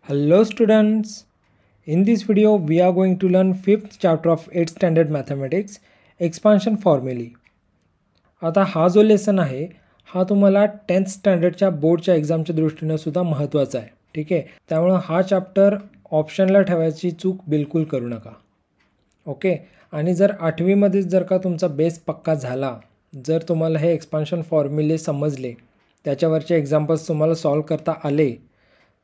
Hello students, in this video we are going to learn 5th chapter of 8th standard mathematics expansion formulae. आता हा जो lesson आहे हा तुम्हाला 10th स्टँडर्डच्या बोर्डच्या एक्झामच्या दृष्टीने सुद्धा महत्त्वाचा आहे. ठीक आहे, त्यामुळे हा चॅप्टर ऑप्शनला ठेवायची चूक बिलकुल करू नका. ओके, आणि जर 8वी मध्ये जर का तुमचा बेस पक्का झाला, जर तुम्हाला हे एक्सपान्शन फॉर्म्युले समजले, त्याच्यावरचे एक्झाम्पल्स तुम्हाला सॉल्व करता आले,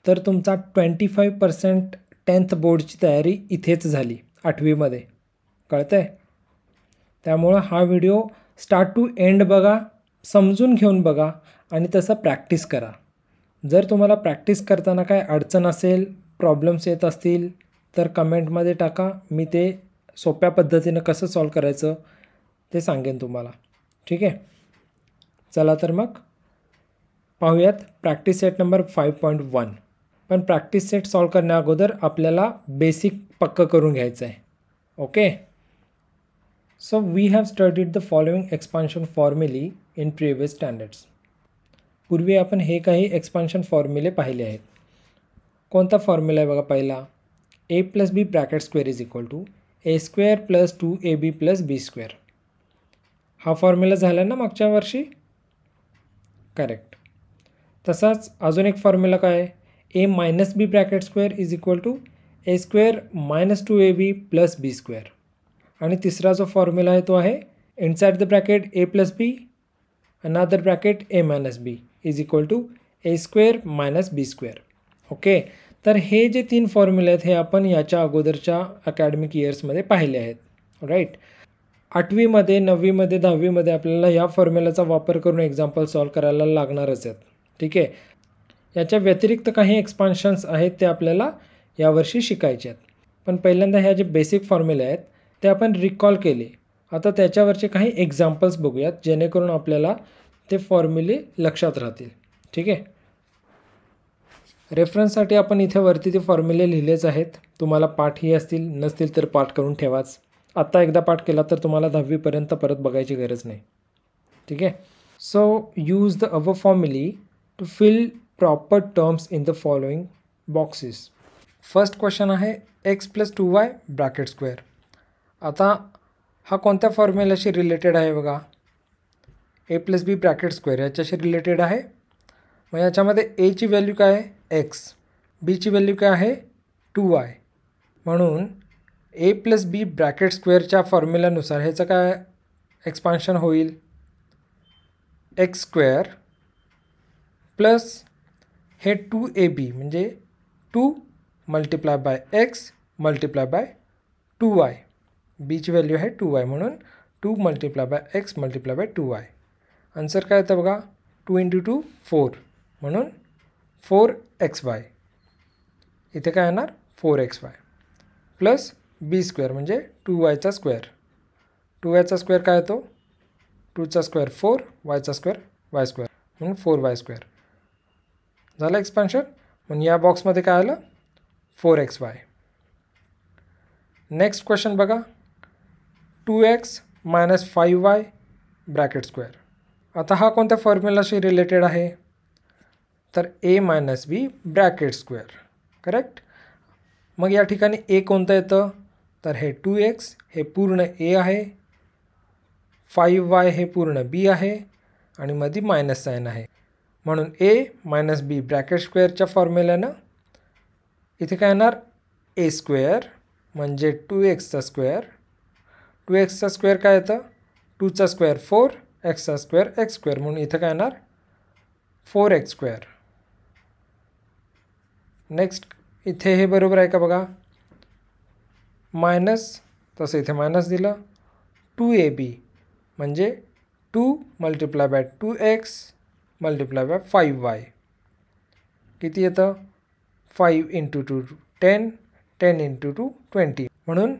तर तुमचा 25% 10th बोर्डची तयारी इथेच झाली 8वीमध्ये. कळतं आहे? त्यामुळं हा व्हिडिओ स्टार्ट टू एंड बघा, समजून घेऊन बघा आणि तसं प्रॅक्टिस करा. जर तुम्हाला प्रॅक्टिस करताना काय अडचण असेल, प्रॉब्लेम्स येत असतील, तर कमेंटमध्ये टाका. मी ते सोप्या पद्धतीनं कसं सॉल्व करायचं ते सांगेन तुम्हाला. ठीक आहे, चला तर मग पाहूयात प्रॅक्टिस सेट नंबर 5.1. पण प्रॅक्टिस सेट सॉल्व करण्या अगोदर आपल्याला बेसिक पक्क करून घ्यायचं आहे. Okay, so we have studied the following expansion formulae in previous standards. पूर्वी आपण हे काही एक्सपान्शन फॉर्म्युले पाहिले आहेत. कोणता फॉर्म्युला आहे बघा पहिला, A plus B bracket square is equal to A square plus 2ab plus B square. हा फॉर्म्युला झाला ना मागच्या वर्षी? करेक्ट. तसाच अजून एक फॉर्म्युला काय आहे, A minus B bracket square is equal to A square minus 2ab plus B square. आणि तिसरा जो फॉर्म्युला आहे तो आहे inside the bracket A plus B another bracket A minus B is equal to A square minus B square. Okay, तर हे जे 3 फॉर्म्युले आहेत हे आपण याच्या अगोदरच्या अकॅडमिक इयर्समध्ये पाहिले आहेत. राईट, 8वीमध्ये 9वीमध्ये 10वीमध्ये आपल्याला या फॉर्म्युलाचा वापर करून एक्झाम्पल सॉल्व करायला लागणारच आहेत. ठीक आहे, याच्या व्यतिरिक्त काही एक्सपान्शन्स आहेत ते आपल्याला यावर्षी शिकायचे आहेत. पण पहिल्यांदा ह्या जे बेसिक फॉर्म्युले आहेत ते आपण रिकॉल केले. आता त्याच्यावरचे काही एक्झाम्पल्स बघूयात जेणेकरून आपल्याला ते फॉर्म्युले लक्षात राहतील. ठीक आहे, रेफरन्ससाठी आपण इथे वरती ते फॉर्म्युले लिहिलेच आहेत. तुम्हाला पाठही असतील, नसतील तर पाठ करून ठेवाच. आत्ता एकदा पाठ केला तर तुम्हाला 10वीपर्यंत परत बघायची गरज नाही. ठीक आहे, so use the our formulae to fill proper terms in the following boxes. First question आहे X plus 2y bracket square. आता हा कोणत्या फॉर्म्युलाशी रिलेटेड आहे बघा, A plus B bracket square याच्याशी रिलेटेड आहे. मग याच्यामध्ये एची व्हॅल्यू काय आहे एक्स, बीची व्हॅल्यू काय आहे 2y. म्हणून ए प्लस बी ब्रॅकेट स्क्वेअरच्या फॉर्म्युलानुसार ह्याचं काय एक्सपान्शन होईल, एक्स स्क्वेअर प्लस हे 2ab म्हणजे 2 multiply by x multiply bye 2y. बीची व्हॅल्यू आहे 2y म्हणून 2 multiply by x multiply bye 2y. Answer काय येतं बघा, 2 × 2 4 म्हणून 4xy. इथे काय येणार 4xy प्लस बी स्क्वेअर म्हणजे 2yचा स्क्वेअर. 2yचा स्क्वेअर काय येतो, 2चा स्क्वेअर 4, yचा स्क्वेअर y स्क्वेअर म्हणून 4y स्क्वेअर. झालं एक्सपान्शन. म्हणून या बॉक्समध्ये काय आलं 4xy. नेक्स्ट क्वेश्चन बघा, 2x minus 5y bracket square. आता हा कोणत्या फॉर्म्युलाशी रिलेटेड आहे, तर ए minus B bracket square. Correct. मग या ठिकाणी ए कोणतं येतं, तर हे 2x हे पूर्ण ए आहे, 5y हे पूर्ण बी आहे आणि मध्ये मायनस साईन आहे. म्हणून ए मायनस बी ब्रॅकेट स्क्वेअरच्या फॉर्म्युल्यानं इथे काय येणार ए स्क्वेअर म्हणजे 2xचा स्क्वेअर. 2xचा स्क्वेअर काय येतं, 2चा स्क्वेअर 4, एक्सचा स्क्वेअर एक्स स्क्वेअर म्हणून इथं काय येणार 4x स्क्वेअर. नेक्स्ट इथे हे बरोबर आहे का बघा, मायनस तसं इथे मायनस दिलं, 2ab म्हणजे 2 multiply bye 2x multiply by 5y. किती येतं 5 × 2 10, 10 × 2 20 म्हणून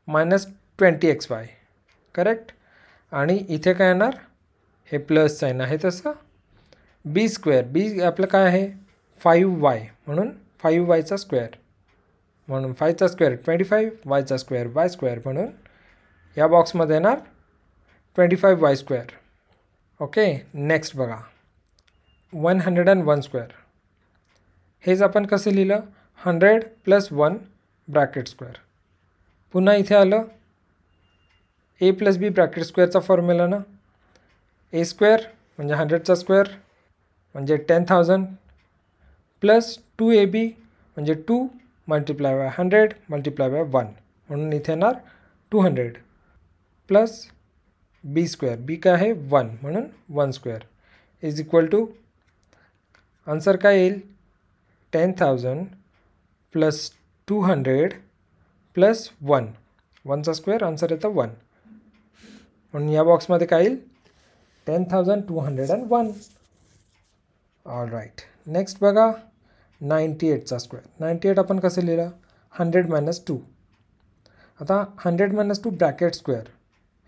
मायनस 20xy. करेक्ट. आणि इथे काय येणार हे प्लस साईन आहे तसं, बी स्क्वेअर, बी आपलं काय आहे 5y म्हणून 5yचा स्क्वेअर म्हणून 5चा स्क्वेअर 25, yचा स्क्वेअर y स्क्वेअर म्हणून या बॉक्समध्ये येणार 25y स्क्वेअर. ओके, नेक्स्ट बघा 101 स्क्वेअर. हेच आपण कसं लिहिलं 100 प्लस 1 ब्रॅकेट स्क्वेअर. पुन्हा इथे आलं ए प्लस बी ब्रॅकेट स्क्वेअरचा फॉर्म्युला ना, ए स्क्वेअर म्हणजे 100चा स्क्वेअर म्हणजे 10,000 प्लस 2ab म्हणजे 2 मल्टिप्लाय बाय 100 मल्टिप्लाय बाय 1 म्हणून इथे येणार 200 प्लस बी स्क्वेअर, बी काय आहे 1 म्हणून 1 square is equal to answer काय येईल 10,000 प्लस 200 प्लस 1, 1चा स्क्वेअर आन्सर येतं 1 म्हणून या बॉक्समध्ये काय येईल 10,201. All right. नेक्स्ट बघा 98चा स्क्वेअर. 98 आपण कसं लिहिलं 100 मायनस 2. आता 100 मायनस 2 ब्रॅकेट स्क्वेअर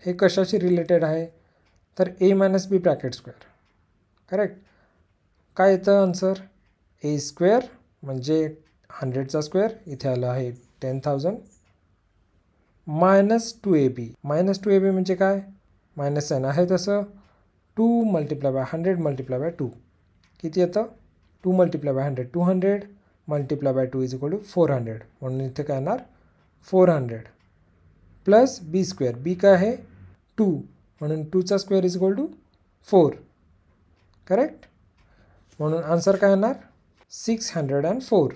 हे कशाशी रिलेटेड आहे तर ए minus B bracket square. Correct. काय येतं आन्सर ए स्क्वेअर म्हणजे 100चा स्क्वेअर इथे आलं आहे 10,000 मायनस 2ab. मायनस 2ab म्हणजे काय मायनस साइन आहे तसं 2 मल्टिप्लाय बाय 100 मल्टिप्लाय बाय 2 किती येतं 2 multiply by 100 200 multiply by 2 is equal to 400 म्हणून इथे काय येणार 400 प्लस बी स्क्वेअर. बी काय आहे 2 म्हणून 2चा square is equal to 4. Correct. म्हणून आन्सर काय येणार 604.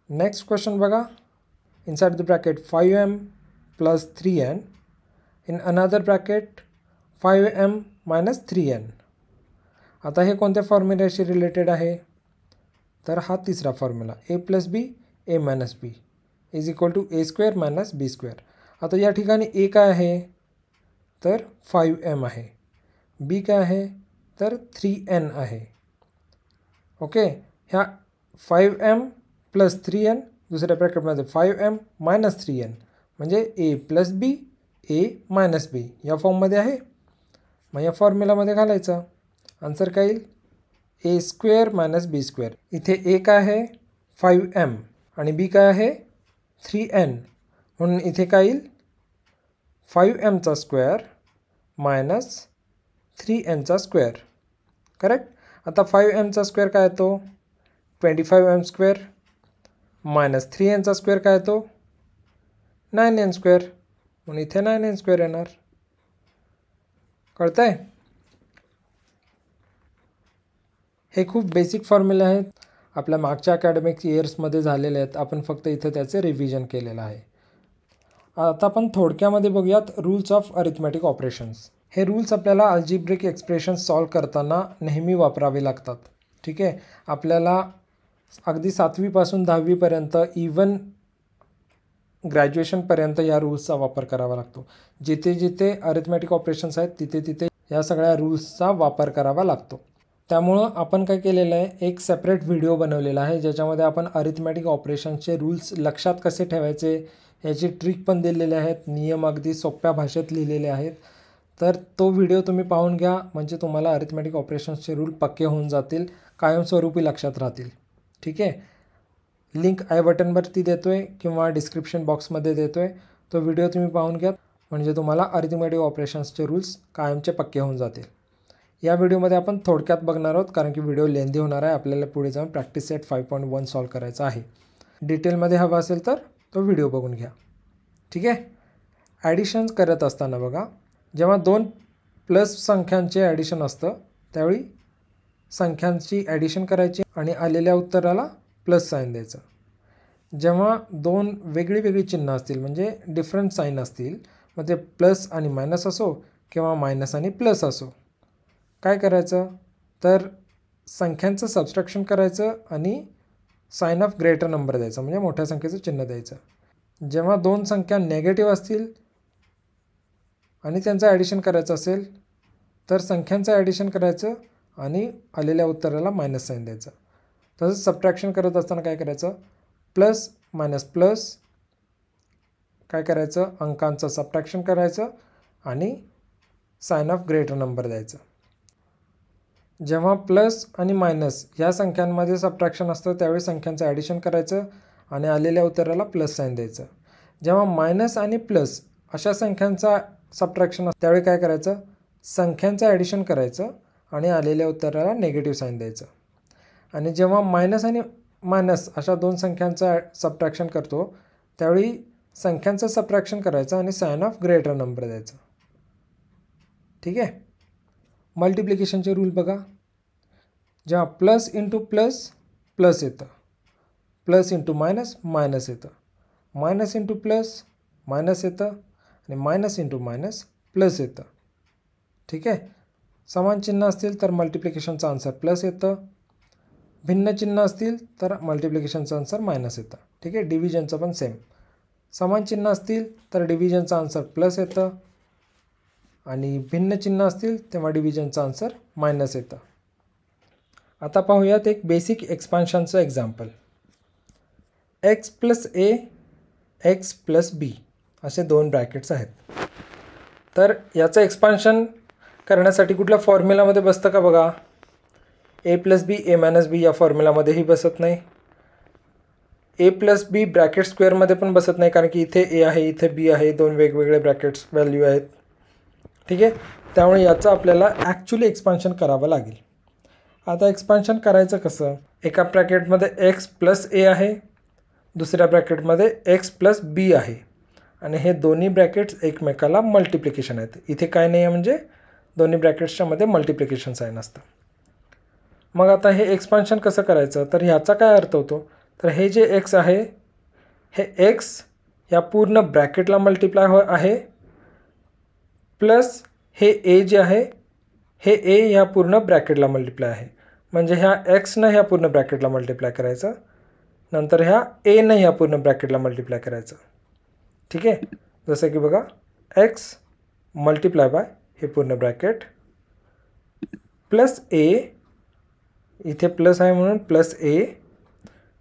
नेक्स्ट क्वेश्चन बघा. Inside the bracket 5m plus 3n in another bracket 5m minus 3n. आता हे कोणत्या फॉर्म्युल्याशी रिलेटेड आहे तर हा तिसरा formula a plus b a minus B is equal to A square minus B square. आता या ठिकाणी ए काय आहे तर 5m आहे, बी काय आहे तर 3n आहे. ओके. ह्या 5m प्लस 3n दुसऱ्या ब्रॅकेटमध्ये 5m मायनस 3n म्हणजे ए प्लस बी ए मायनस बी या फॉर्ममध्ये आहे. मग या फॉर्म्युलामध्ये घालायचं आन्सर काय येईल ए स्क्वेअर मायनस बी स्क्वेअर. इथे ए काय आहे 5m आणि बी काय आहे 3n म्हणून इथे काय येईल 5mचा स्क्वेअर मायनस 3nचा स्क्वेअर. करेक्ट. आता 5mचा स्क्वेअर काय येतो 25m स्क्वेअर मायनस 3nचा स्क्वेअर काय येतो 9n स्क्वेअर म्हणून इथे 9n स्क्वेअर येणार. कळतं आहे. हे खूप बेसिक फॉर्म्युले आहेत, आपल्या मागच्या अकॅडमिक इयर्समध्ये झालेले आहेत. आपण फक्त इथं त्याचे रिव्हिजन केलेलं आहे. आता आपण थोडक्यामध्ये बघूयात रूल्स ऑफ अरिथमॅटिक ऑपरेशन्स. हे रूल्स आपल्याला अल्जिब्रिक एक्सप्रेशन्स सॉल्व करताना नेहमी वापरावे लागतात. ठीक आहे. आपल्याला अगदी 7वीपासून 10वीपर्यंत इवन ग्रॅज्युएशनपर्यंत या रूल्सचा वापर करावा लागतो. जिथे जिथे अरिथमॅटिक ऑपरेशन्स आहेत तिथे तिथे या सगळ्या रूल्सचा वापर करावा लागतो. त्यामुळं आपण काय केलेलं आहे एक सेपरेट व्हिडिओ बनवलेला आहे ज्याच्यामध्ये आपण अरिथमॅटिक ऑपरेशन्सचे रूल्स लक्षात कसे ठेवायचे याची ट्रिक पण दिलेले आहेत, नियम अगदी सोप्या भाषेत लिहिलेले आहेत. तर तो व्हिडिओ तुम्ही पाहून घ्या म्हणजे तुम्हाला अरिथमॅटिक ऑपरेशन्सचे रूल पक्के होऊन जातील, कायमस्वरूपी लक्षात राहतील. ठीक आहे. लिंक आय बटनवरती देतो आहे किंवा डिस्क्रिप्शन बॉक्समध्ये देतो आहे. तो व्हिडिओ तुम्ही पाहून घ्या म्हणजे तुम्हाला अरिथमॅटिक ऑपरेशन्सचे रूल्स कायमचे पक्के होऊन जातील. या व्हिडिओमध्ये आपण थोडक्यात बघणार आहोत कारण की व्हिडिओ लेंदी होणार आहे. आपल्याला पुढे जाऊन प्रॅक्टिस सेट 5.1 सॉल्व करायचा आहे. डिटेलमध्ये हवा असेल तर तो व्हिडिओ बघून घ्या. ठीक आहे. ॲडिशन्स करत असताना बघा जेव्हा 2 प्लस संख्यांचे ॲडिशन असतं त्यावेळी संख्यांची ॲडिशन करायची आणि आलेल्या उत्तराला प्लस साईन द्यायचं. जेव्हा 2 वेगळी वेगळी चिन्ह असतील म्हणजे डिफरंट साईन असतील मग ते प्लस आणि मायनस असो किंवा मायनस आणि प्लस असो काय करायचं तर संख्यांचं सबस्ट्रॅक्शन करायचं आणि साइन ऑफ ग्रेटर नंबर द्यायचं म्हणजे मोठ्या संख्येचं चिन्ह द्यायचं. जेव्हा 2 संख्या नेगेटिव्ह असतील आणि त्यांचं ॲडिशन करायचं असेल तर संख्यांचं ॲडिशन करायचं आणि आलेल्या उत्तराला मायनस साईन द्यायचं. तसंच सबट्रॅक्शन करत असताना काय करायचं प्लस मायनस प्लस काय करायचं अंकांचं सबट्रॅक्शन करायचं आणि साइन ऑफ ग्रेटर नंबर द्यायचं. जेव्हा प्लस आणि मायनस या संख्यांमध्ये सबट्रॅक्शन असतं त्यावेळी संख्यांचं ॲडिशन करायचं आणि आलेल्या उत्तराला प्लस साईन द्यायचं. जेव्हा मायनस आणि प्लस अशा संख्यांचा सबट्रॅक्शन असतं त्यावेळी काय करायचं संख्यांचं ॲडिशन करायचं आणि आलेल्या उत्तराला नेगेटिव्ह साईन द्यायचं. आणि जेव्हा मायनस आणि मायनस अशा दोन संख्यांचं सबट्रॅक्शन करतो त्यावेळी संख्यांचं सबट्रॅक्शन करायचं आणि साइन ऑफ ग्रेटर नंबर द्यायचं. ठीक आहे. मल्टिप्लिकेशनचे रूल बघा. जेव्हा प्लस इंटू प्लस प्लस येतं, प्लस इंटू मायनस मायनस येतं, मायनस इंटू प्लस मायनस येतं आणि मायनस इंटू मायनस प्लस येतं. ठीक आहे. समान चिन्ह असतील तर मल्टिप्लिकेशनचं आन्सर प्लस येतं, भिन्न चिन्ह असतील तर मल्टिप्लिकेशनचं आन्सर मायनस येतं. ठीक आहे. डिव्हिजनचं पण सेम. समान चिन्ह असतील तर डिव्हिजनचं आन्सर प्लस येतं आणि भिन्न चिन्ह असतील तेव्हा डिव्हिजनचं आन्सर मायनस येतं. आता पाहूयात एक basic एक्सपान्शनचं example. X plus A X plus बी असे दोन ब्रॅकेट्स आहेत. तर याचं एक्सपान्शन करण्यासाठी कुठल्या फॉर्म्युलामध्ये बसतं का बघा. A plus b a minus बी या फॉर्म्युलामध्येही बसत नाही. ए प्लस बी ब्रॅकेट स्क्वेअरमध्ये पण बसत नाही कारण की इथे ए आहे इथे बी आहे, दोन वेगवेगळे ब्रॅकेट्स व्हॅल्यू आहेत. ठीक आहे. त्यामुळे याचं आपल्याला ॲक्च्युली एक्सपान्शन करावं लागेल. आता एक्सपान्शन करायचं कसं. एका ब्रॅकेटमध्ये एक्स प्लस ए आहे, दुसऱ्या ब्रॅकेटमध्ये एक्स प्लस बी आहे आणि हे दोन्ही ब्रॅकेट्स एकमेकाला मल्टिप्लिकेशन आहेत. इथे काय नाही आहे म्हणजे दोन्ही ब्रॅकेट्सच्या मध्ये मल्टिप्लिकेशन साईन असतं. मग आता हे एक्सपान्शन कसं करायचं तर ह्याचा काय अर्थ होतो तर हे जे एक्स आहे हे एक्स या पूर्ण ब्रॅकेटला मल्टिप्लाय आहे प्लस हे ए जे आहे हे ए ह्या पूर्ण ब्रॅकेटला मल्टिप्लाय आहे. म्हणजे ह्या एक्सनं ह्या पूर्ण ब्रॅकेटला मल्टिप्लाय करायचं, नंतर ह्या एनं ह्या पूर्ण ब्रॅकेटला मल्टिप्लाय करायचं. ठीक आहे. जसं की बघा एक्स मल्टिप्लाय बाय हे पूर्ण ब्रॅकेट प्लस ए, इथे प्लस आहे म्हणून प्लस ए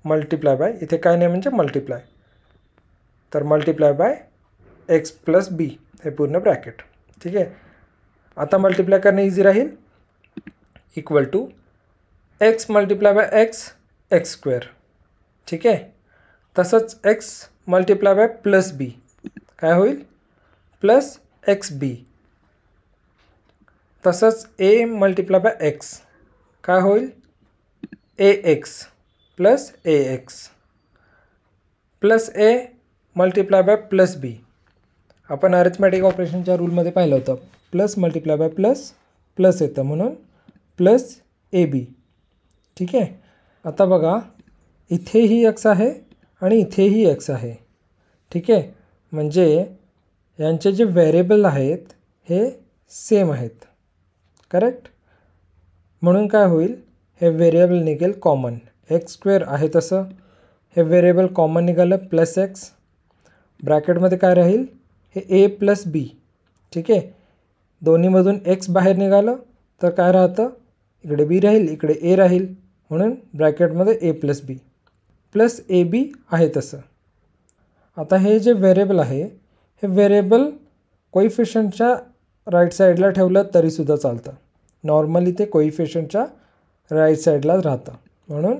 मल्टिप्लाय बाय, इथे काय नाही म्हणजे मल्टिप्लाय, तर मल्टिप्लाय बाय एक्स प्लस बी हे पूर्ण ब्रॅकेट. ठीक आहे. आता मल्टिप्लाय करणे इझी राहील. Equal to x multiply by x x square. ठीक आहे. तसंच x multiply by plus b काय होईल प्लस एक्स बी. तसंच ए मल्टिप्लाय बाय एक्स काय होईल A X plus A X plus A multiply by plus B. आपण अरिथमॅटिक ऑपरेशनच्या रूलमध्ये पाहिलं होतं plus multiply by plus plus येतं म्हणून प्लस ए बी. ठीक आहे. आता बघा इथेही एक्स आहे आणि इथेही एक्स आहे. ठीक आहे. म्हणजे यांचे जे व्हेरिएबल आहेत हे सेम आहेत. करेक्ट. म्हणून काय होईल हे व्हेरिएबल निघेल कॉमन. एक्स स्क्वेअर आहे तसं हे व्हेरिएबल कॉमन निघालं प्लस एक्स. ब्रॅकेटमध्ये काय राहील हे ए प्लस बी. ठीक आहे. दोन्हीमधून एक्स बाहेर निघालं तर काय राहतं इकडे बी राहील इकडे ए राहील म्हणून ब्रॅकेटमध्ये ए प्लस बी प्लस ए बी आहे तसं. आता हे जे व्हेरिएबल आहे हे व्हेरिएबल कोइफिशियंटच्या राईट साईडला ठेवलं तरीसुद्धा चालतं. नॉर्मली ते कोइफिशियंटच्या राईट साईडलाच राहतं. म्हणून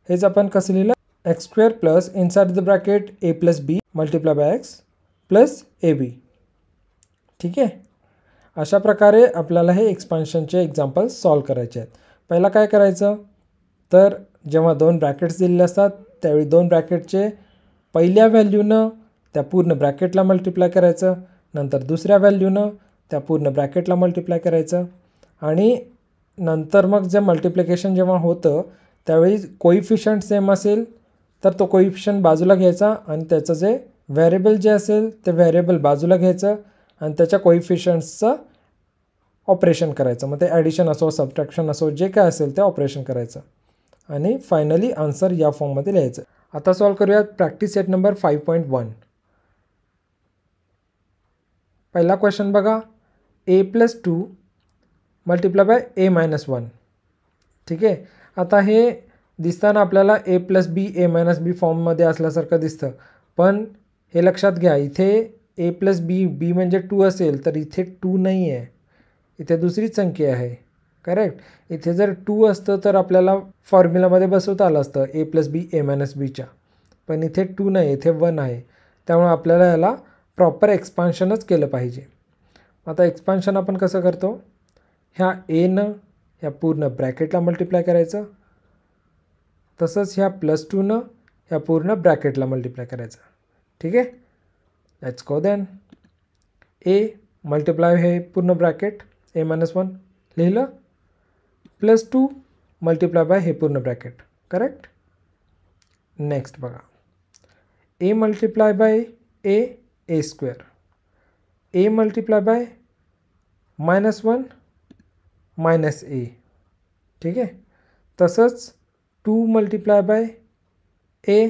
हेच आपण कसं लिहिलं x square plus inside the bracket A plus b multiply by x plus a b. ठीक आहे. अशा प्रकारे आपल्याला हे एक्सपान्शनचे एक्झाम्पल सॉल्व करायचे आहेत. पहिला काय करायचं तर जेव्हा दोन ब्रॅकेट्स दिलेले असतात त्यावेळी दोन ब्रॅकेटचे पहिल्या व्हॅल्यूनं त्या पूर्ण ब्रॅकेटला मल्टिप्लाय करायचं, नंतर दुसऱ्या व्हॅल्यूनं त्या पूर्ण ब्रॅकेटला मल्टिप्लाय करायचं आणि नंतर मग जे मल्टिप्लिकेशन जेव्हा होतं त्यावेळी कोइफिशियंट सेम असेल तर तो कोइफिशियंट बाजूला घ्यायचा आणि त्याचं जे व्हेरिएबल जे असेल ते व्हेरिएबल बाजूला घ्यायचं आणि त्याच्या कोइफिशियंट्सचं ऑपरेशन करायचं. मग ते ॲडिशन असो सबट्रॅक्शन असो जे काय असेल ते ऑपरेशन करायचं आणि फायनली आन्सर या फॉर्ममध्ये लिहायचं. आता सॉल्व करूयात प्रॅक्टिस सेट नंबर 5.1. पहिला क्वेश्चन बघा A plus 2 multiply by A minus 1. ठीक आहे. आता हे दिसताना आपल्याला ए प्लस बी ए मायनस बी फॉर्ममध्ये असल्यासारखं दिसतं, पण हे लक्षात घ्या इथे ए प्लस बी बी म्हणजे 2 असेल तर इथे 2 नाही आहे, इथे दुसरीच संख्या आहे. करेक्ट. इथे जर 2 असतं तर आपल्याला फॉर्म्युलामध्ये बसवता आलं असतं ए प्लस बी ए मायनस बीच्या, पण इथे 2 नाही इथे 1 आहे. त्यामुळे आपल्याला याला प्रॉपर एक्सपान्शनच केलं पाहिजे. आता एक्सपान्शन आपण कसं करतो ह्या एनं ह्या पूर्ण ब्रॅकेटला मल्टिप्लाय करायचं तसंच ह्या +2 ह्या पूर्ण ब्रॅकेटला मल्टिप्लाय करायचं. ठीक आहे, let's go then. A multiply हे पूर्ण ब्रॅकेट a-1 लिहिलं, +2 मल्टिप्लाय बाय हे पूर्ण ब्रॅकेट. करेक्ट. नेक्स्ट बघा, a multiply by a square, a multiply bye -1 -a. ठीक आहे, तसंच 2 multiply by a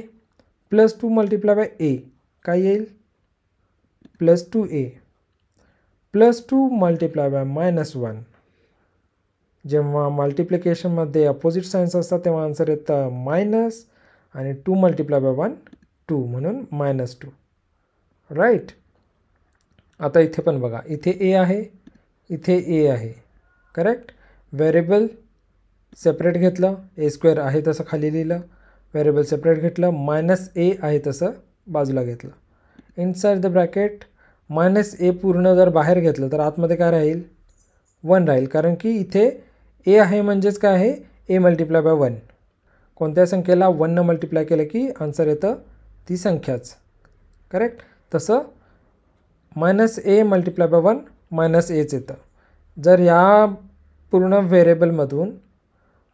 +2 multiply by a काय येईल, +2a +2 मल्टिप्लाय बाय -1. जेव्हा मल्टिप्लिकेशनमध्ये अपोजिट साईन्स असतात तेव्हा आन्सर येतं मायनस, आणि 2 मल्टिप्लाय बाय 1 2 म्हणून -2. राईट. आता इथे पण बघा, इथे a आहे, इथे a आहे. करेक्ट. व्हेरिएबल सेपरेट घेतलं, a² आहे तसं खाली लिहिलं, व्हेरिएबल सेपरेट घेतलं, -a आहे तसं बाजूला घेतलं. इनसाइड द ब्रॅकेट -a पूर्ण जर बाहेर घेतलं तर आतमध्ये काय राहील, 1 राहील, कारण की इथे a आहे म्हणजेच काय आहे, a मल्टिप्लाय बाय 1. कोणत्या संख्येला 1 न मल्टिप्लाय केलं की आन्सर येतं ती संख्याच. करेक्ट. तसं -a मल्टिप्लाय बाय 1 -aच येतं. जर या पूर्ण व्हेरिएबलमधून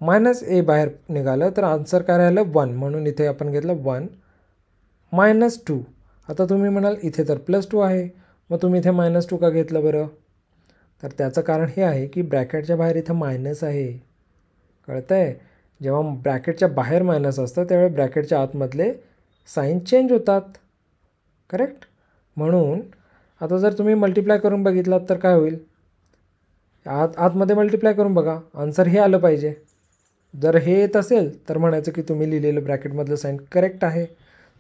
-a बाहेर निघालं तर आन्सर काय राहिलं, 1, म्हणून इथे आपण घेतलं 1 -2. आता तुम्ही म्हणाल इथे तर +2 आहे, मग तुम्ही इथे -2 का घेतलं बरं. तर त्याचं कारण हे आहे की ब्रॅकेटच्या बाहेर इथं मायनस आहे. कळतं आहे, जेव्हा ब्रॅकेटच्या बाहेर मायनस असतं त्यावेळी ब्रॅकेटच्या आतमधले साईन चेंज होतात. करेक्ट. म्हणून आता जर तुम्ही मल्टिप्लाय करून बघितलात तर काय होईल, आतमध्ये मल्टिप्लाय करून बघा, आन्सर हे आलं पाहिजे. जर हे येत असेल तर म्हणायचं की तुम्ही लिहिलेलं ब्रॅकेटमधलं साईन करेक्ट आहे.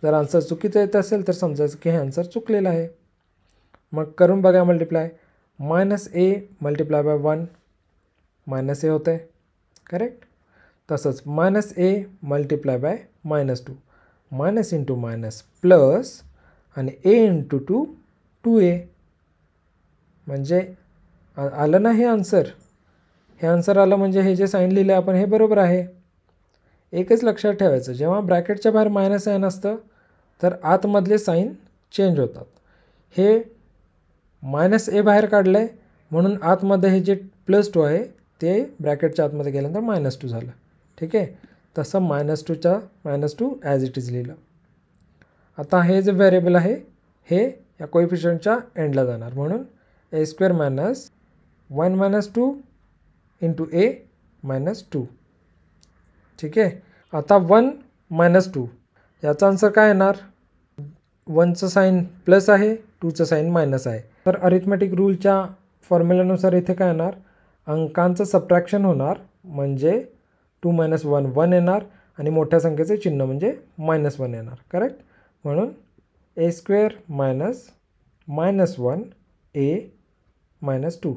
जर आन्सर चुकीचं येत असेल तर समजायचं की हे आन्सर चुकलेलं आहे. मग करून बघा multiply. -a multiply bye 1 -a होतं आहे. करेक्ट. तसंच -a multiply by -2 minus into minus plus आणि a इंटू 2 2a. म्हणजे आलं ना हे आन्सर. हे आन्सर आलं म्हणजे हे जे साईन लिहिलं आपण हे बरोबर आहे. एकच लक्षात ठेवायचं, जेव्हा ब्रॅकेटच्या बाहेर मायनस साईन असतं तर आतमधले साईन चेंज होतात. हे -a बाहेर काढलं आहे म्हणून आतमध्ये हे जे +2 आहे ते ब्रॅकेटच्या आतमध्ये गेल्यानंतर -2 झालं. ठीक आहे. तसं -2 ॲज इट इज लिहिलं. आता हे जे व्हेरिएबल आहे हे या कोएफिशियंटच्या एंडला जाणार, म्हणून a² - 1 - 2 इंटू a - 2. ठीक आहे. आता 1 - 2 याचा आन्सर काय येणार, 1चं साईन प्लस आहे, 2चं साईन मायनस आहे. तर अरिथमॅटिक रूलच्या फॉर्म्युल्यानुसार इथे काय येणार, अंकांचं सबट्रॅक्शन होणार, म्हणजे 2 - 1 1 येणार आणि मोठ्या संख्येचे चिन्ह म्हणजे -1 येणार. करेक्ट. म्हणून a² - -1 a - 2.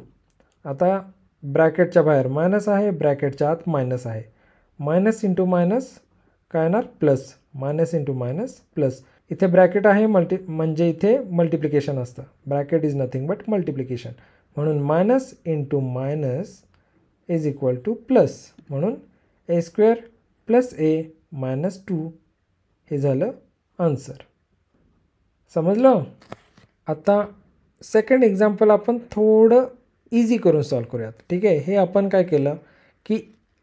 आता ब्रॅकेटच्या बाहेर मायनस आहे, ब्रॅकेटच्या आत मायनस आहे. मायनस इंटू मायनस काय येणार, plus. Minus into minus plus. इथे ब्रॅकेट आहे म्हणजे इथे मल्टिप्लिकेशन असतं. Bracket is nothing but multiplication. म्हणून minus into minus is equal to plus. म्हणून a² + a - 2 हे झालं आन्सर. समजलं. आता सेकंड एक्झाम्पल आपण थोडं इझी करून सॉल्व करूयात. ठीक आहे. हे आपण काय केलं की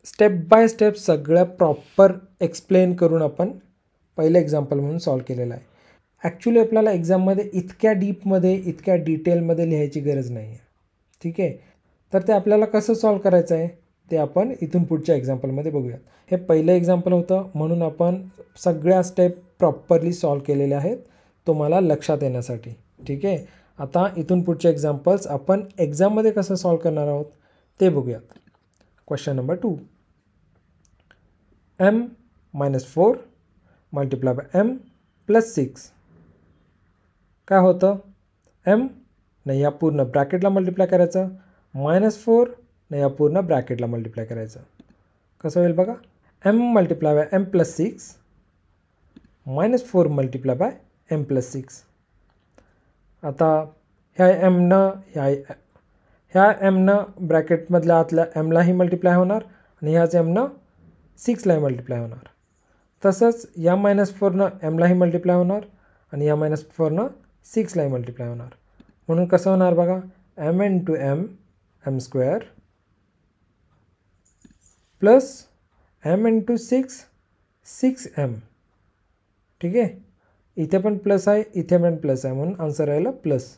स्टेप बाय स्टेप सगळं प्रॉपर एक्सप्लेन करून आपण पहिलं एक्झाम्पल म्हणून सॉल्व केलेलं आहे. ॲक्च्युली आपल्याला एक्झाममध्ये इतक्या डीपमध्ये इतक्या डिटेलमध्ये लिहायची गरज नाही आहे. ठीक आहे. तर ते आपल्याला कसं सॉल्व करायचं आहे ते आपण इथून पुढच्या एक्झाम्पलमध्ये बघूयात. हे पहिलं एक्झाम्पल होतं म्हणून आपण सगळ्या स्टेप प्रॉपरली सॉल्व केलेल्या आहेत तुम्हाला लक्षात येण्यासाठी. ठीक आहे. आता इथून पुढचे एक्झाम्पल्स आपण एक्झाममध्ये कसं सॉल्व करणार आहोत ते बघूयात. Question number 2. m - 4 multiply by m + 6 काय होतं, m ने या पूर्ण ब्रॅकेटला मल्टिप्लाय करायचं, -4 ने या पूर्ण ब्रॅकेटला मल्टिप्लाय करायचं. कसं होईल बघा, m multiply by m + 6 -4 multiply by m + 6. आता ह्या mनं ब्रॅकेटमधल्या आतल्या mलाही मल्टिप्लाय होणार आणि ह्याच mनं 6लाही मल्टिप्लाय होणार. तसंच या -4नं एमलाही मल्टिप्लाय होणार आणि या -4नं 6लाही मल्टिप्लाय होणार. म्हणून कसं होणार बघा, m into m m square plus m into 6 6m. ठीक आहे, इथे पण प्लस आहे, इथे पण प्लस आहे, म्हणून आन्सर राहिलं प्लस.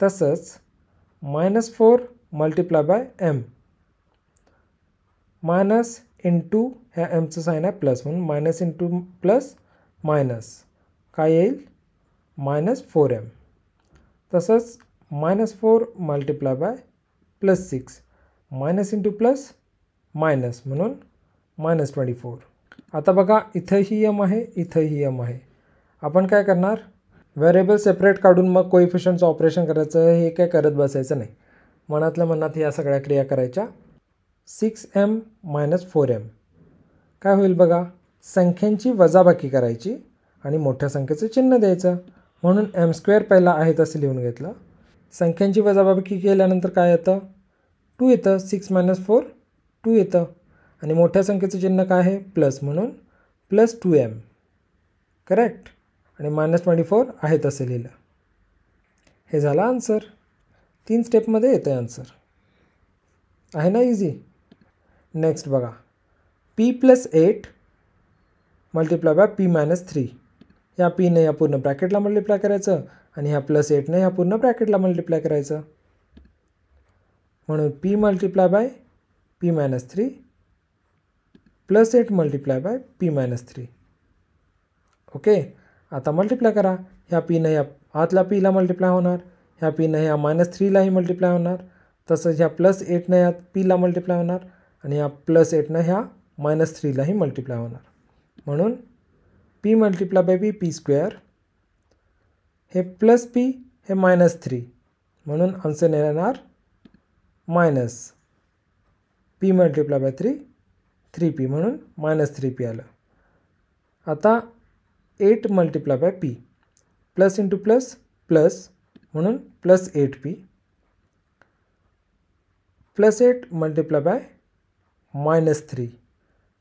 तसंच -4 multiply by m minus into ह्या एमचं साईन आहे प्लस, म्हणून मायनस इंटू प्लस मायनस काय येईल -4m. तसंच -4 multiply by +6 minus into plus minus म्हणून -24. आता बघा, इथंही m आहे, इथंही m आहे. आपण काय करणार, व्हेरिएबल सेपरेट काढून मग कोइफिशियंटचं ऑपरेशन करायचं. हे काय करत बसायचं नाही, मनातल्या मनात या सगळ्या क्रिया करायच्या. 6m - 4m काय होईल बघा, संख्यांची वजाबाकी करायची आणि मोठ्या संख्येचं चिन्ह द्यायचं. म्हणून m² पहिला आहे तसं लिहून घेतलं. संख्यांची वजाबाकी केल्यानंतर काय येतं, 2 येतं. 6 - 4 2 येतं आणि मोठ्या संख्येचं चिन्ह काय आहे, प्लस, म्हणून +2m. करेक्ट. आणि -24 आहे तसं लिहिलं. हे झालं आन्सर. 3 स्टेपमध्ये येतं आन्सर. आहे ना इझी. नेक्स्ट बघा, p + 8 मल्टिप्लाय बाय p - 3. या pने या पूर्ण ब्रॅकेटला मल्टिप्लाय करायचं आणि ह्या +8ने ह्या पूर्ण ब्रॅकेटला मल्टिप्लाय करायचं. म्हणून p multiply by p - 3 +8 multiply by p - 3. Okay, आता मल्टिप्लाय करा. ह्या pनं ह्या आतल्या pला मल्टिप्लाय होणार, ह्या pनं ह्या -3लाही मल्टिप्लाय होणार. तसंच ह्या +8नं ह्या pला मल्टिप्लाय होणार आणि ह्या +8नं ह्या -3लाही मल्टिप्लाय होणार. म्हणून p मल्टिप्लाय बाय p² हे +p हे -3, म्हणून आन्सर येणार -p मल्टिप्लाय बाय 3 3p, म्हणून -3p आलं. आता 8 multiply by p plus into plus plus, म्हणून +8p +8 multiply by -3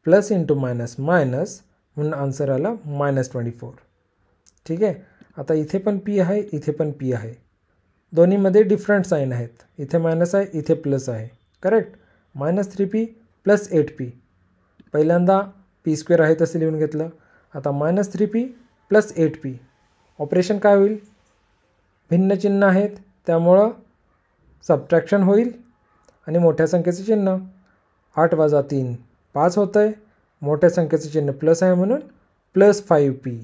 plus into minus minus, म्हणून आन्सर आला -24. ठीक आहे. आता इथे पण p आहे, इथे पण p आहे. दोन्हीमध्ये डिफरंट साईन आहेत. इथे मायनस आहे, इथे प्लस आहे. करेक्ट. -3p + 8p. पहिल्यांदा p² आहे तसं लिहून घेतलं. आता -3p + 8p. ऑपरेशन काय होईल, भिन्न चिन्ह आहेत त्यामुळं सबट्रॅक्शन होईल आणि मोठ्या संख्येचं चिन्ह 8 + 3 5 होतं आहे. मोठ्या संख्येचं चिन्ह प्लस आहे म्हणून +5p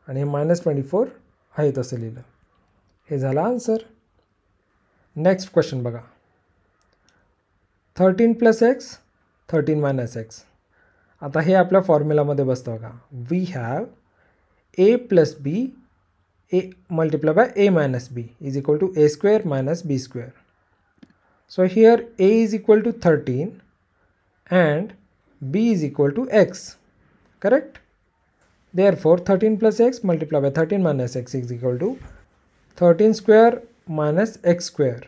आणि हे -24 आहे तसं लिहिलं. हे झालं आन्सर. नेक्स्ट क्वेश्चन बघा, 13 + x 13 - x. आता हे आपल्या फॉर्म्युलामध्ये बसतं बघा. We have a + b a multiply by a - b is equal to a² - b². So here a is equal to 13 and b is equal to x. Correct? Therefore 13 + x multiplied by 13 - x is equal to 13² - x².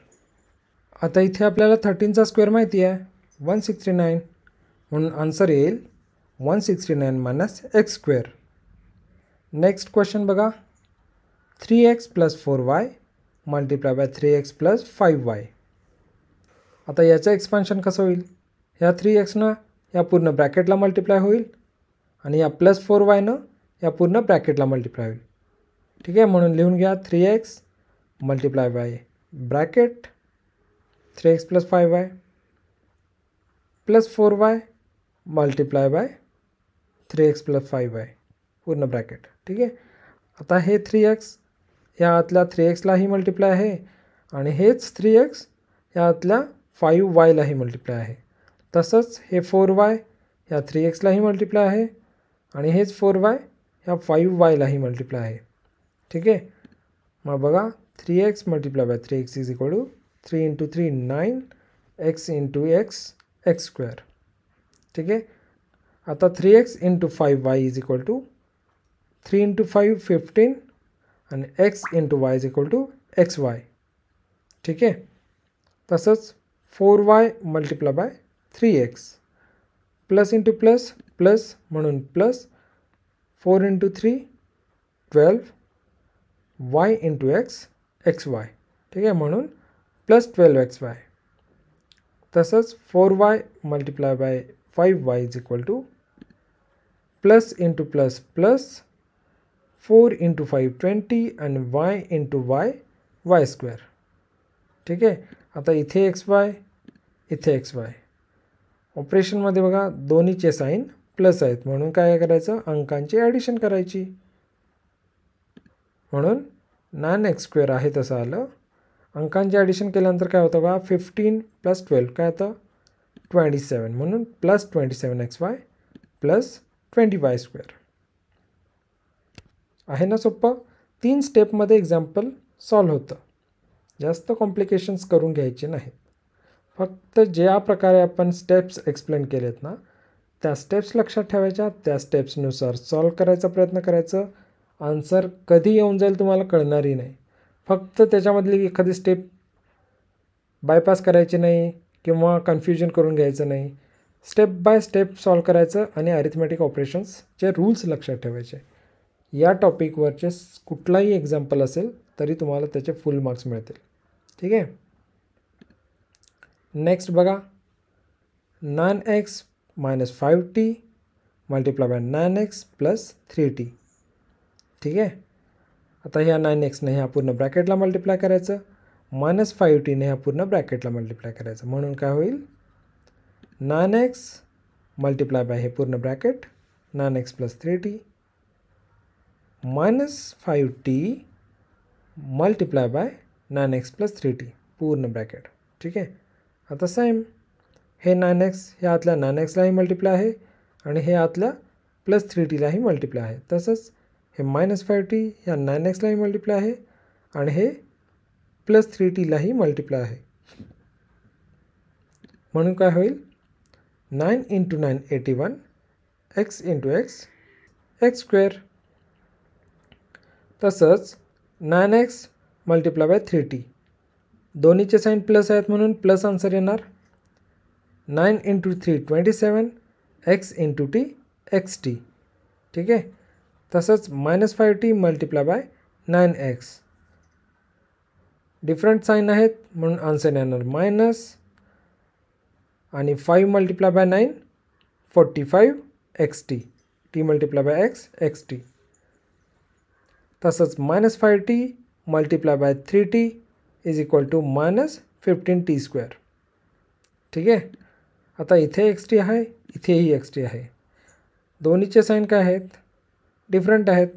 आता इथे आपल्याला 13चा square माहिती आहे 169, म्हणून answer येईल 169 - x². Next question बघा, 3x + 4y multiply by 3x + 5y. आता याचं एक्सपान्शन कसं होईल, ह्या 3xनं या पूर्ण ब्रॅकेटला मल्टिप्लाय होईल आणि या +4yनं या पूर्ण ब्रॅकेटला मल्टिप्लाय होईल. ठीक आहे, म्हणून लिहून घ्या 3x multiply bye bracket 3x + 5y + 4y multiply by 3x + 5y पूर्ण ब्रॅकेट. ठीक आहे. आता हे 3x या आतल्या 3xलाही मल्टिप्लाय आहे आणि हेच 3x या आतल्या 5yलाही मल्टिप्लाय आहे. तसंच हे 4y ह्या 3xलाही मल्टिप्लाय आहे आणि हेच 4y ह्या 5yलाही मल्टिप्लाय आहे. ठीक आहे. मग बघा 3x multiply by 3x is equal to 3 × 3 9 x × x x². ठीक आहे. आता 3x × 5y is equal to 3 × 5 15 आणि x × y is equal to xy. ठीक आहे. तसंच 4y multiply by 3x plus into plus plus म्हणून प्लस 4 × 3 12 y × x xy, ठीक आहे, म्हणून प्लस 12xy. तसंच 4y multiply bye 5y is equal to plus into plus plus 4 × 5 20 आणि y × y square, ठीक आहे. आता इथे xy इथे xy. ऑपरेशनमध्ये बघा दोन्हीचे साईन प्लस आहेत म्हणून काय करायचं, अंकांची ॲडिशन करायची. म्हणून 9x² आहे तसं आलं. अंकांचे ॲडिशन केल्यानंतर काय होतं बघा 15 + 12 काय होतं 27 म्हणून प्लस 27xy प्लस 20y². आहे ना सोपं. 3 स्टेपमध्ये एक्झाम्पल सॉल्व होतं. जास्त कॉम्प्लिकेशन्स करून घ्यायचे नाहीत. फक्त ज्या प्रकारे आपण स्टेप्स एक्सप्लेन केलेत ना त्या स्टेप्स लक्षात ठेवायच्या, त्या स्टेप्सनुसार सॉल्व करायचा प्रयत्न करायचं. आन्सर कधी येऊन जाईल तुम्हाला कळणारही नाही. फक्त त्याच्यामधली एखादी स्टेप बायपास करायची नाही किंवा कन्फ्युजन करून घ्यायचं नाही. स्टेप बाय स्टेप सॉल्व करायचं आणि अरिथमॅटिक ऑपरेशन्सचे रूल्स लक्षात ठेवायचे. या टॉपिकवरचे कुठलाही एक्झाम्पल असेल तरी तुम्हाला त्याचे फुल मार्क्स मिळतील, ठीक आहे. नेक्स्ट बघा 9x - 5t multiply bye 9x + 3t, ठीक आहे. आता ह्या 9x ने ह्या पूर्ण ब्रॅकेटला मल्टिप्लाय करायचं, -5t ने ह्या पूर्ण ब्रॅकेटला मल्टिप्लाय करायचं म्हणून काय होईल 9x मल्टिप्लाय बाय हे पूर्ण bracket 9x + 3t -5t multiply bye 9x + 3t पूर्ण ब्रॅकेट, ठीक आहे. आता सेम हे 9x हे आतल्या 9xलाही मल्टिप्लाय आहे आणि हे आतल्या +3tलाही मल्टिप्लाय आहे. तसंच हे -5t ह्या 9xलाही मल्टिप्लाय आहे आणि हे +3tलाही मल्टिप्लाय आहे म्हणून काय होईल 9 × 9 81 x × x x². तसंच 9x मल्टिप्लाय बाय 3t दोन्हीचे साईन प्लस आहेत म्हणून प्लस आन्सर येणार. 9 × 3 27 x × t xt, ठीक आहे. तसंच -5t multiply bye 9x different sine आहेत म्हणून आन्सर येणार मायनस. आणि 5 multiply by 9 45 xt t multiply by x xt. तसंच -5t multiply by 3t is equal to -15t², ठीक आहे. आता इथे xt आहे इथेही xt आहे. दोन्हीचे साईन काय आहेत डिफरंट आहेत.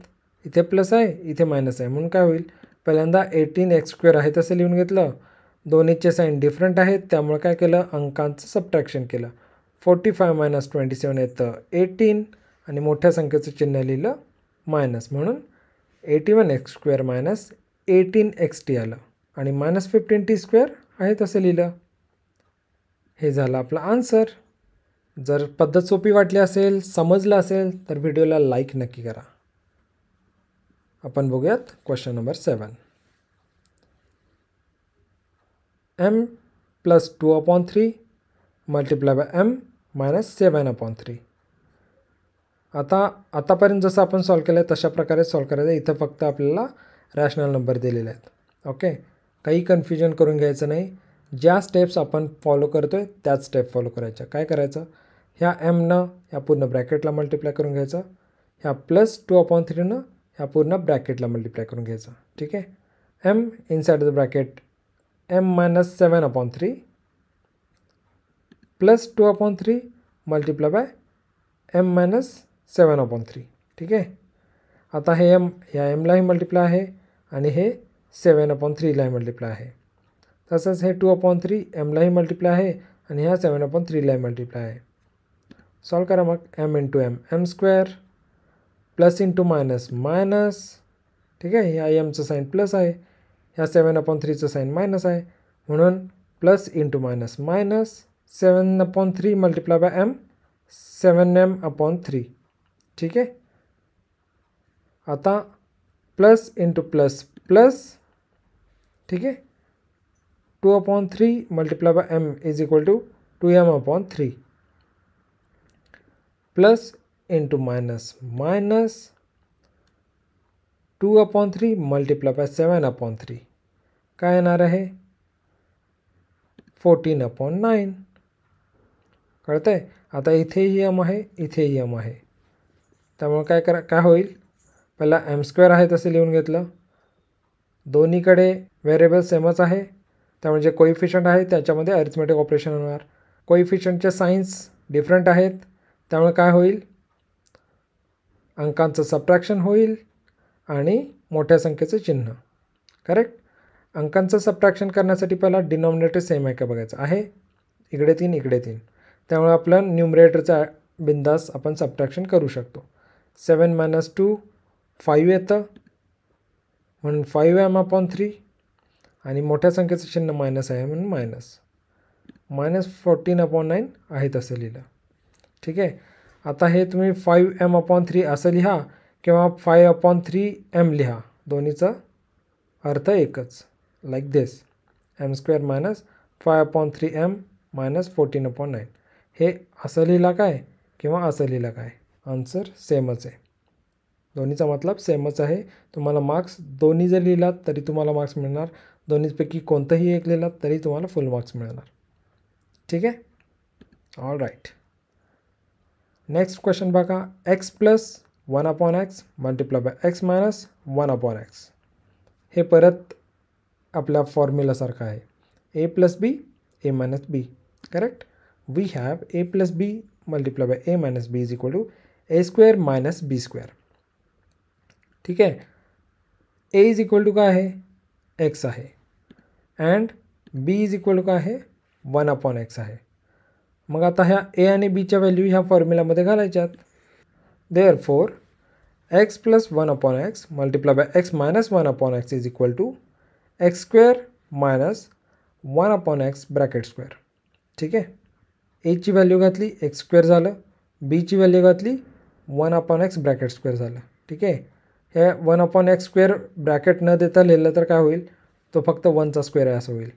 इथे प्लस आहे इथे मायनस आहे म्हणून काय होईल पहिल्यांदा 18x² आहे तसं लिहून घेतलं. दोन्हीचे साईन डिफरंट आहेत त्यामुळे काय केलं अंकांचं सबट्रॅक्शन केलं. 45 - 27 येतं 18 आणि मोठ्या संख्येचं चिन्ह लिहिलं मायनस म्हणून 81x² - 18xt आलं आणि -15t² आहे तसं लिहिलं. हे झालं आपलं आन्सर. जर पद्धत सोपी वाटली असेल समजलं असेल तर व्हिडिओला लाईक नक्की करा. आपण बघूयात question number 7. m + 2/3 multiply by m - 7/3. आतापर्यंत जसं आपण सॉल्व केलं आहे तशा प्रकारे सॉल्व करायचं. इथं फक्त आपल्याला रॅशनल नंबर दिलेले आहेत. ओके, काही कन्फ्युजन करून घ्यायचं नाही. ज्या स्टेप्स आपण फॉलो करतो आहे त्याच स्टेप फॉलो करायच्या. काय करायचं ह्या mनं ह्या पूर्ण ब्रॅकेटला मल्टिप्लाय करून घ्यायचं, ह्या +2/3नं ह्या पूर्ण ब्रॅकेटला मल्टिप्लाय करून घ्यायचं, ठीक आहे. m inside the bracket m - 7/3 +2/3 multiply by m - 7/3, ठीक आहे. आता हे m ह्या mलाही मल्टिप्लाय आहे आणि हे 7/3लाही मल्टिप्लाय आहे. तसंच हे 2/3 mलाही मल्टिप्लाय आहे आणि ह्या 7/3लाही मल्टिप्लाय आहे. सॉल्व करा मग m × m m² plus into minus minus, ठीक आहे. ह्या mचं साईन प्लस आहे ह्या 7/3चं साईन मायनस आहे म्हणून plus into minus minus 7/3 multiply by m 7m/3, ठीक आहे. आता प्लस इंटू प्लस प्लस, ठीक आहे. 2/3 multiply by m is equal to 2m/3. Plus into minus minus 2/3 multiply by 7/3 काय येणार आहे 14/9. कळतंय. आता इथेही यम आहे इथेही यम आहे, त्यामुळे काय होईल, पहिला m² आहे तसे लिहून घेतलं. दोन्हीकडे व्हेरिएबल सेमच आहे, त्यामुळे जे कोइफिशियंट आहे त्याच्यामध्ये अरिथमेटिक ऑपरेशन होणार. कोइफिशियंटचे साईन्स डिफरंट आहेत, त्यामुळे काय होईल, अंकांचं सबट्रॅक्शन होईल आणि मोठ्या संख्येचं चिन्ह. करेक्ट. अंकांचं सबट्रॅक्शन करण्यासाठी पहिला डिनॉमिनेटर सेम आहे का बघायचं आहे. इकडे 3 इकडे 3, त्यामुळे आपलं न्यूमरेटरचा बिंदास आपण सबट्रॅक्शन करू शकतो. 7 - 2 5 येतं, म्हणून 5m/3 आणि मोठ्या संख्येचं चिन्ह मायनस आहे म्हणून -14/9 आहे तसं लिहिलं. ठीक आहे. आता हे तुम्ही 5m/3 असं लिहा किंवा 5/3m लिहा, दोन्हीचा अर्थ एकच. लाईक दिस, m² - 5/3m - 14/9. हे असं लिहिला काय किंवा असं लिहिला काय, आन्सर सेमच आहे. दोन्हीचा मतलब सेमच आहे. तुम्हाला मार्क्स दोन्ही जर लिहिलात तरी तुम्हाला मार्क्स मिळणार, दोन्हीपैकी कोणतंही एक लिहिलात तरी तुम्हाला फुल मार्क्स मिळणार. ठीक आहे. All right. नेक्स्ट क्वेश्चन बघा. x + 1/x multiply by x - 1/x. हे परत आपल्या फॉर्म्युलासारखं आहे. a + b a - b. Correct. We have a + b multiply by a - b is equal to a² - b². ठीक आहे. a इज इक्वल टू काय आहे x आहे and b is equal to काय आहे 1/x आहे. मग आता ह्या a आणि bच्या व्हॅल्यू ह्या फॉर्म्युलामध्ये घालायच्यात. Therefore x + 1/x multiply by x - 1/x is equal to x² - 1/x bracket square. ठीक आहे. a ची व्हॅल्यू घातली x² झालं, b ची व्हॅल्यू घातली 1/x ब्रॅकेट स्क्वेअर झालं. ठीक आहे. हे 1/x² ब्रॅकेट न देता लिहिलं तर काय होईल, तो फक्त 1चा स्क्वेअर आहे असं होईल.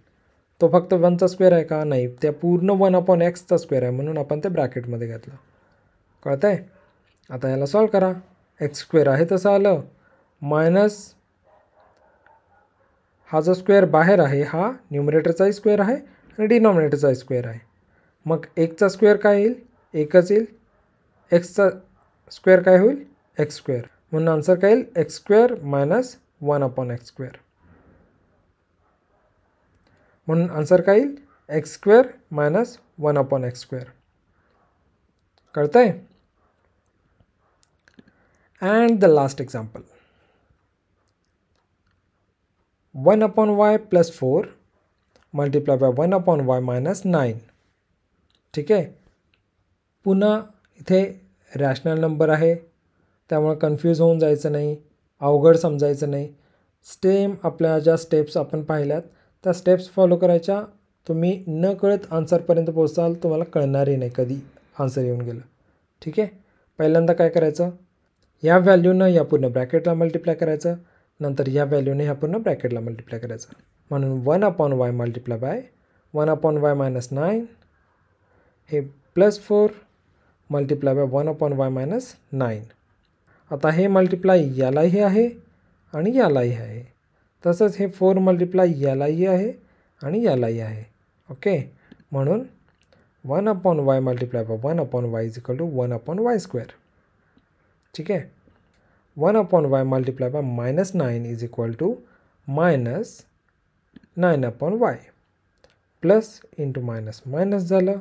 तो फक्त 1चा स्क्वेअर आहे का, नाही, त्या पूर्ण 1/xचा स्क्वेअर आहे म्हणून आपण ते ब्रॅकेटमध्ये घातलं. कळतं आहे. आता याला सॉल्व करा. x² आहे तसं आलं, मायनस हा जो स्क्वेअर बाहेर आहे हा न्यूमरेटरचाही स्क्वेअर आहे आणि डिनॉमिनेटरचाही स्क्वेअर आहे. मग 1चा स्क्वेअर काय येईल, एकच येईल. एक्सचा स्क्वेअर काय होईल x², म्हणून आन्सर काय येईल x² - 1/x². म्हणून आन्सर काय येईल x² - 1/x². कळतंय. And the last example. 1/y + 4 multiply by 1/y - 9. ठीक आहे. पुन्हा इथे रॅशनल नंबर आहे, त्यामुळे कन्फ्यूज होऊन जायचं नाही, अवघड समजायचं नाही. आपल्या ज्या स्टेप्स आपण पाहिल्यात त्या स्टेप्स फॉलो करायच्या. तुम्ही न कळत आन्सरपर्यंत पोहोचाल, तुम्हाला कळणारही नाही कधी आन्सर येऊन गेलं. ठीक आहे. पहिल्यांदा काय करायचं, या व्हॅल्यूनं या पूर्ण ब्रॅकेटला मल्टिप्लाय करायचं, नंतर या व्हॅल्यूने ह्या पूर्ण ब्रॅकेटला मल्टिप्लाय करायचं. म्हणून 1/y मल्टिप्लाय बाय 1/y - 9 हे +4 मल्टिप्लाय बाय 1/y - 9. आता हे मल्टिप्लाय यालाही आहे आणि यालाही आहे, तसंच हे 4 मल्टिप्लाय यालाही आहे आणि यालाही आहे. ओके. म्हणून 1/y multiply by 1/y is equal to 1/y². ठीक आहे. 1/y multiply by -9 is equal to -9/y plus into minus minus झालं,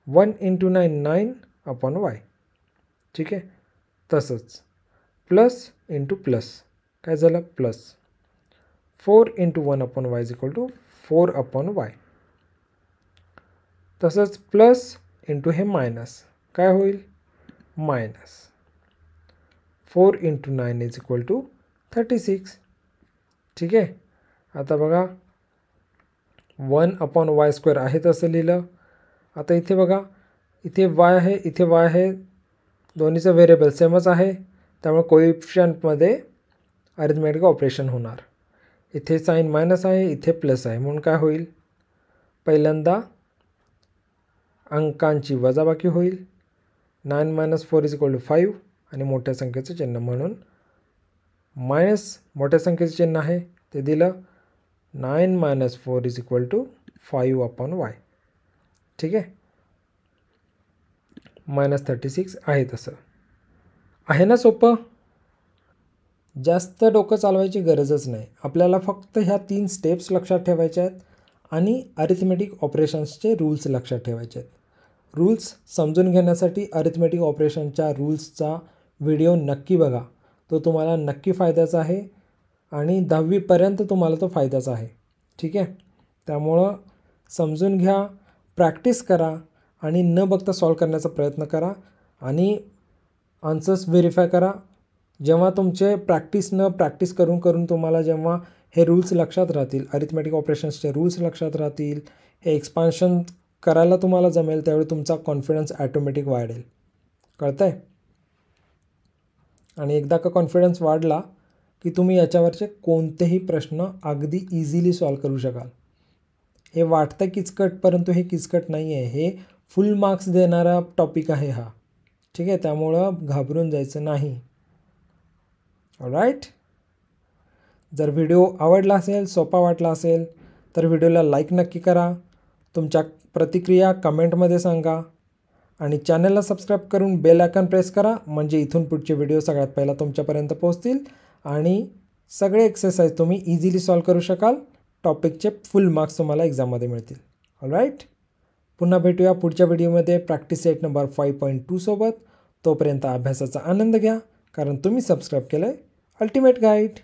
1 × 9 9/y. ठीक आहे. तसंच प्लस इंटू प्लस काय झालं plus 4 × 1/y is equal to 4/y. तसंच प्लस इंटू हे मायनस काय होईल मायनस 4 × 9 इज इक्वल टू 36. ठीक आहे. आता बघा 1/y² आहे तसं लिहिलं. आता इथे बघा, इथे y आहे इथे y आहे, दोन्हीचं व्हेरिएबल सेमच आहे, त्यामुळे कोइफिशियंटमध्ये अरिथमेटिक ऑपरेशन होणार. इथे साईन मायनस आहे इथे प्लस आहे, म्हणून काय होईल, पहिल्यांदा अंकांची वजाबाकी होईल 9 मायनस 4 इज इक्वल टू 5 आणि मोठ्या संख्येचं चिन्ह म्हणून मायनस मोठ्या संख्येचं चिन्ह आहे ते दिलं. 9 minus 4 is equal to 5 upon y. ठीक आहे, -36 आहे. तसं आहे ना सोपं. जास्त डोकं चालवायची गरजच नाही. आपल्याला फक्त ह्या 3 स्टेप्स लक्षात ठेवायच्या आहेत आणि अरिथमेटिक ऑपरेशन्सचे रूल्स लक्षात ठेवायचे आहेत. रूल्स समजून घेण्यासाठी अरिथमेटिक ऑपरेशनच्या रूल्सचा व्हिडिओ नक्की बघा. तो तुम्हाला नक्की फायद्याचा आहे आणि 10वीपर्यंत तुम्हाला तो फायद्याचा आहे. ठीक आहे, त्यामुळं समजून घ्या, प्रॅक्टिस करा आणि न बघता सॉल्व करण्याचा प्रयत्न करा आणि आन्सर्स व्हेरीफाय करा. जेव्हा तुमचे प्रॅक्टिस करून करून तुम्हाला जेव्हा हे रूल्स लक्षात राहतील, अरिथमेटिक ऑपरेशन्सचे रूल्स लक्षात राहतील, हे एक्सपान्शन करायला तुम्हाला जमेल, त्यावेळी तुमचा कॉन्फिडन्स ॲटोमॅटिक वाढेल. कळतं आहे? आणि एकदा का कॉन्फिडन्स वाढला की तुम्ही याच्यावरचे कोणतेही प्रश्न अगदी इझिली सॉल्व करू शकाल. हे वाटतं किचकट, परंतु हे किचकट नाही आहे. हे फुल मार्क्स देणारा टॉपिक आहे हा. ठीक आहे, त्यामुळं घाबरून जायचं नाही. ऑलराईट. जर व्हिडिओ आवडला असेल, सोपा वाटला असेल तर व्हिडिओला लाईक नक्की करा. तुमच्या प्रतिक्रिया कमेंटमध्ये सांगा आणि चॅनलला सबस्क्राईब करून बेल आयकॉन प्रेस करा, म्हणजे इथून पुढचे व्हिडिओ सगळ्यात पहिला तुमच्यापर्यंत पोहोचतील आणि सगळे एक्सरसाइज तुम्ही इझिली सॉल्व करू शकाल. टॉपिकचे फुल मार्क्स तुम्हाला एक्झाममध्ये मिळतील. ऑलराईट, पुन्हा भेटूया पुढच्या व्हिडिओमध्ये प्रॅक्टिस सेट नंबर 5.2 सोबत. तोपर्यंत अभ्यासाचा आनंद घ्या, कारण तुम्ही सबस्क्राईब केलं आहे अल्टिमेट गाईड.